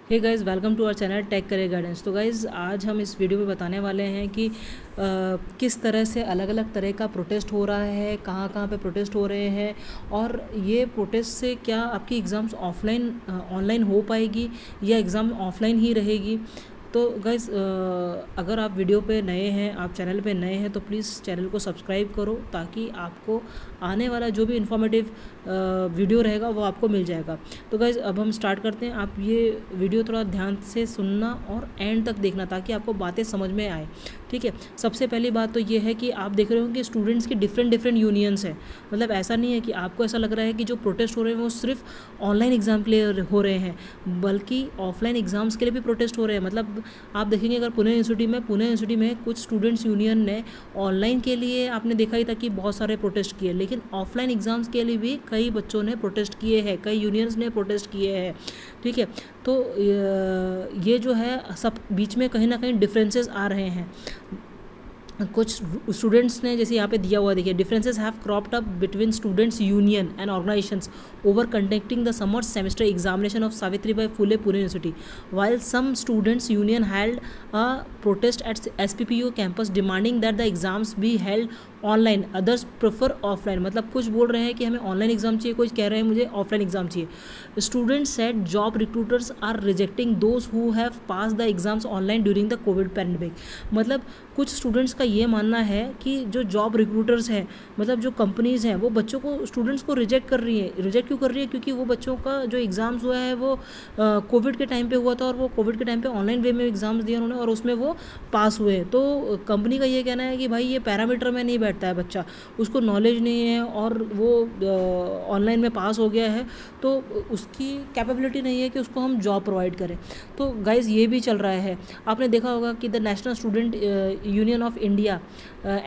Hey guys, welcome to our channel tech career guidance. तो guys आज हम इस वीडियो में बताने वाले हैं कि किस तरह से अलग अलग तरह का प्रोटेस्ट हो रहा है, कहाँ कहाँ पे प्रोटेस्ट हो रहे हैं, और ये प्रोटेस्ट से क्या आपकी एग्ज़ाम्स ऑफलाइन ऑनलाइन हो पाएगी या एग्ज़ाम ऑफलाइन ही रहेगी। तो गाइज़ अगर आप वीडियो पे नए हैं, आप चैनल पे नए हैं, तो प्लीज़ चैनल को सब्सक्राइब करो ताकि आपको आने वाला जो भी इन्फॉर्मेटिव वीडियो रहेगा वो आपको मिल जाएगा। तो गाइज़ अब हम स्टार्ट करते हैं। आप ये वीडियो थोड़ा ध्यान से सुनना और एंड तक देखना ताकि आपको बातें समझ में आए, ठीक है। सबसे पहली बात तो ये है कि आप देख रहे हो कि स्टूडेंट्स की डिफरेंट यूनियंस हैं। मतलब ऐसा नहीं है कि आपको ऐसा लग रहा है कि जो प्रोटेस्ट हो रहे हैं वो सिर्फ ऑनलाइन एग्ज़ाम के लिए हो रहे हैं, बल्कि ऑफलाइन एग्ज़ाम्स के लिए भी प्रोटेस्ट हो रहे हैं। मतलब आप देखेंगे अगर पुणे यूनिवर्सिटी में कुछ स्टूडेंट्स यूनियन ने ऑनलाइन के लिए आपने देखा ही था कि बहुत सारे प्रोटेस्ट किए, लेकिन ऑफलाइन एग्ज़ाम्स के लिए भी कई बच्चों ने प्रोटेस्ट किए हैं, कई यूनियंस ने प्रोटेस्ट किए हैं, ठीक है। तो ये जो है सब बीच में कहीं ना कहीं डिफरेंसेस आ रहे हैं। कुछ स्टूडेंट्स ने जैसे यहाँ पे दिया हुआ देखिए, differences have cropped up between students union and organisations over conducting the summer semester examination of Savitribai Phule Pune university, while some students union held a protest at SPPU campus demanding that the exams be held online, others prefer offline. मतलब कुछ बोल रहे हैं कि हमें online exam चाहिए, कुछ कह रहे हैं मुझे ऑफलाइन एग्जाम चाहिए। Students said job recruiters are rejecting those who have pass the exams online during the COVID pandemic. मतलब कुछ स्टूडेंट्स का ये मानना है कि जो जॉब रिक्रूटर्स हैं, मतलब जो कंपनीज़ हैं, वो बच्चों को, स्टूडेंट्स को रिजेक्ट कर रही है। रिजेक्ट क्यों कर रही है? क्योंकि वो बच्चों का जो एग्ज़ाम्स हुआ है वो कोविड के टाइम पे हुआ था, और वो कोविड के टाइम पे ऑनलाइन वे में एग्ज़ाम्स दिए उन्होंने और उसमें वो पास हुए। तो कंपनी का ये कहना है कि भाई ये पैरामीटर में नहीं बैठता है बच्चा, उसको नॉलेज नहीं है और वो ऑनलाइन में पास हो गया है, तो उसकी कैपेबिलिटी नहीं है कि उसको हम जॉब प्रोवाइड करें। तो गाइज़ ये भी चल रहा है। आपने देखा होगा कि the national student union of India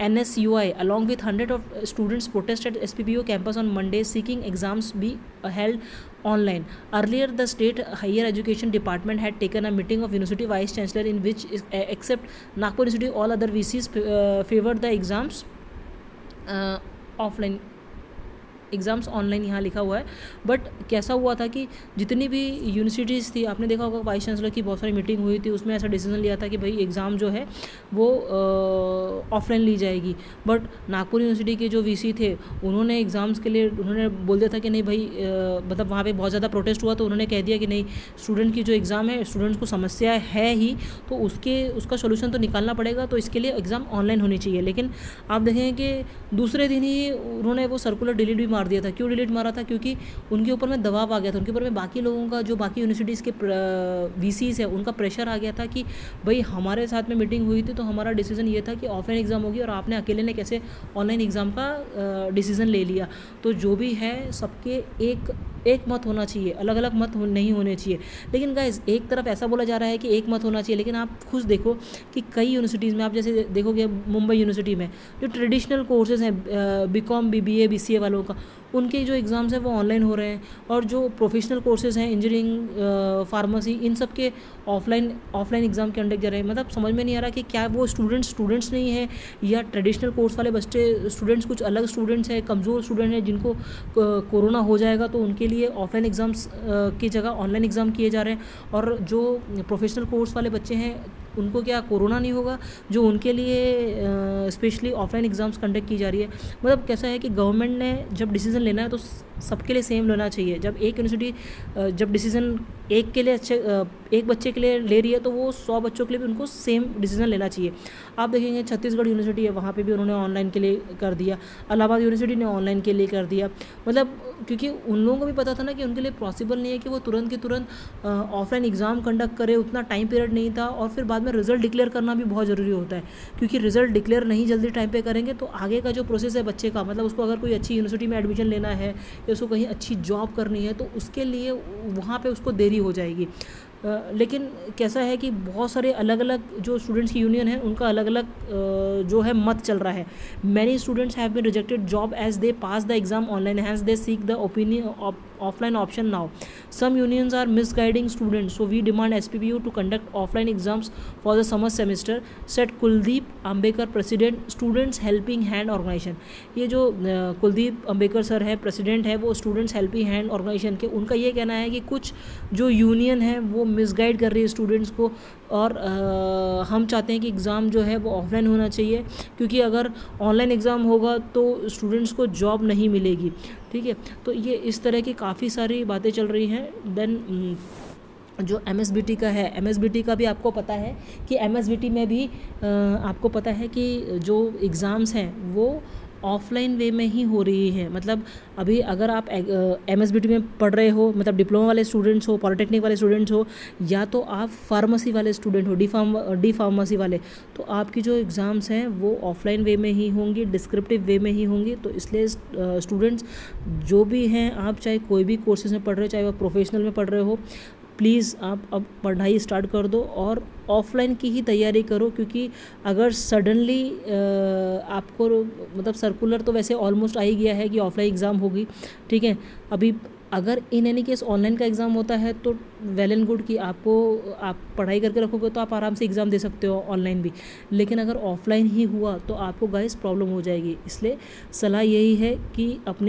NSUI along with 100 of students protested at SPPU campus on Monday seeking exams be held online. Earlier, the state higher education department had taken a meeting of university vice chancellor in which, except Nagpur University, all other VCs favored the exams offline, exams online यहाँ लिखा हुआ है। But कैसा हुआ था कि जितनी भी यूनिवर्सिटीज़ थी, आपने देखा होगा वाइस चांसलर की बहुत सारी मीटिंग हुई थी, उसमें ऐसा डिसीजन लिया था कि भाई एग्ज़ाम जो है वो ऑफलाइन ली जाएगी। बट नागपुर यूनिवर्सिटी के जो वीसी थे उन्होंने एग्ज़ाम्स के लिए उन्होंने बोल दिया था कि नहीं भाई, मतलब वहाँ पे बहुत ज़्यादा प्रोटेस्ट हुआ तो उन्होंने कह दिया कि नहीं, स्टूडेंट की जो एग्ज़ाम है, स्टूडेंट्स को समस्या है ही, तो उसका सोल्यूशन तो निकालना पड़ेगा, तो इसके लिए एग्ज़ाम ऑनलाइन होनी चाहिए। लेकिन आप देखें कि दूसरे दिन ही उन्होंने वो सर्कुलर डिलीट भी मार दिया था। क्यों डिलीट मारा था? क्योंकि उनके ऊपर में दबाव आ गया था, उनके ऊपर में बाकी लोगों का, जो बाकी यूनिवर्सिटीज़ के वीसीज़ है, उनका प्रेशर आ गया था कि भाई हमारे साथ में मीटिंग हुई थी तो हमारा डिसीजन ये था कि ऑफलाइन एग्ज़ाम होगी और आपने अकेले ने कैसे ऑनलाइन एग्ज़ाम का डिसीज़न ले लिया। तो जो भी है सबके एक मत होना चाहिए, अलग अलग मत नहीं होने चाहिए। लेकिन गाइज एक तरफ ऐसा बोला जा रहा है कि एक मत होना चाहिए, लेकिन आप खुद देखो कि कई यूनिवर्सिटीज़ में, आप जैसे देखोगे मुंबई यूनिवर्सिटी में जो ट्रेडिशनल कोर्सेज़ हैं, BCom BBA BCA वालों का, उनके जो एग्ज़ाम्स हैं वो ऑनलाइन हो रहे हैं, और जो प्रोफेशनल कोर्सेज़ हैं, इंजीनियरिंग, फार्मेसी, इन सब के ऑफलाइन एग्ज़ाम कंडक्ट जा रहे हैं। मतलब समझ में नहीं आ रहा कि क्या वो स्टूडेंट्स नहीं है, या ट्रेडिशनल कोर्स वाले बच्चे स्टूडेंट्स कुछ अलग स्टूडेंट्स हैं, कमज़ोर स्टूडेंट हैं, जिनको कोरोना हो जाएगा तो उनके लिए ऑफलाइन एग्ज़ाम्स की जगह ऑनलाइन एग्ज़ाम किए जा रहे हैं, और जो प्रोफेशनल कोर्स वाले बच्चे हैं उनको क्या कोरोना नहीं होगा, जो उनके लिए स्पेशली ऑफलाइन एग्ज़ाम्स कंडक्ट की जा रही है। मतलब कैसा है कि गवर्नमेंट ने जब डिसीज़न लेना है तो सबके लिए सेम लेना चाहिए। जब एक यूनिवर्सिटी जब डिसीज़न एक के लिए एक बच्चे के लिए ले रही है तो वो 100 बच्चों के लिए भी उनको सेम डिसीज़न लेना चाहिए। आप देखेंगे छत्तीसगढ़ यूनिवर्सिटी है, वहाँ पे भी उन्होंने ऑनलाइन के लिए कर दिया, इलाहाबाद यूनिवर्सिटी ने ऑनलाइन के लिए कर दिया। मतलब क्योंकि उन लोगों को भी पता था ना कि उनके लिए पॉसिबल नहीं है कि वो तुरंत के तुरंत ऑफलाइन एग्ज़ाम कंडक्ट करे, उतना टाइम पीरियड नहीं था, और फिर बाद में रिजल्ट डिक्लेयर करना भी बहुत ज़रूरी होता है, क्योंकि रिजल्ट डिक्लेयर नहीं जल्दी टाइम पे करेंगे तो आगे का जो प्रोसेस है बच्चे का, मतलब उसको अगर कोई अच्छी यूनिवर्सिटी में एडमिशन लेना है या उसको कहीं अच्छी जॉब करनी है तो उसके लिए वहाँ पे उसको देरी हो जाएगी। लेकिन कैसा है कि बहुत सारे अलग अलग जो स्टूडेंट्स की यूनियन है उनका अलग अलग जो है मत चल रहा है। Many students have been rejected job as they pass the exam online, hence they seek the opinion offline option now. Some unions are misguiding students, so we demand SPPU to conduct offline exams for the summer semester, said Kuldeep Ambekar, President, Students Helping Hand Organization. ये जो Kuldeep Ambekar sir है, president है वो students helping hand organisation के, उनका ये कहना है कि कुछ जो यूनियन है वो मिसगाइड कर रही है स्टूडेंट्स को, और हम चाहते हैं कि एग्ज़ाम जो है वो ऑफलाइन होना चाहिए, क्योंकि अगर ऑनलाइन एग्ज़ाम होगा तो स्टूडेंट्स को जॉब नहीं मिलेगी। ठीक है, तो ये इस तरह की काफ़ी सारी बातें चल रही हैं। देन जो MSBT का है, MSBT का भी आपको पता है कि MSBT में भी आपको पता है कि जो एग्ज़ाम्स हैं वो ऑफलाइन वे में ही हो रही है। मतलब अभी अगर आप MSBT में पढ़ रहे हो, मतलब डिप्लोमा वाले स्टूडेंट्स हो, पॉलिटेक्निक वाले स्टूडेंट्स हो, या तो आप फार्मेसी वाले स्टूडेंट हो, डी फार्मेसी वाले, तो आपकी जो एग्ज़ाम्स हैं वो ऑफलाइन वे में ही होंगी, डिस्क्रिप्टिव वे में ही होंगी। तो इसलिए स्टूडेंट्स जो भी हैं, आप चाहे कोई भी कोर्सेज में पढ़ रहे हो, चाहे आप प्रोफेशनल में पढ़ रहे हो, प्लीज़ आप अब पढ़ाई स्टार्ट कर दो और ऑफलाइन की ही तैयारी करो, क्योंकि अगर सडनली आपको, मतलब सर्कुलर तो वैसे ऑलमोस्ट आ ही गया है कि ऑफलाइन एग्ज़ाम होगी। ठीक है, अभी अगर इन एनी केस ऑनलाइन का एग्ज़ाम होता है तो वेल एंड गुड कि आप पढ़ाई करके रखोगे तो आप आराम से एग्ज़ाम दे सकते हो ऑनलाइन भी, लेकिन अगर ऑफलाइन ही हुआ तो आपको गाइस प्रॉब्लम हो जाएगी। इसलिए सलाह यही है कि अपने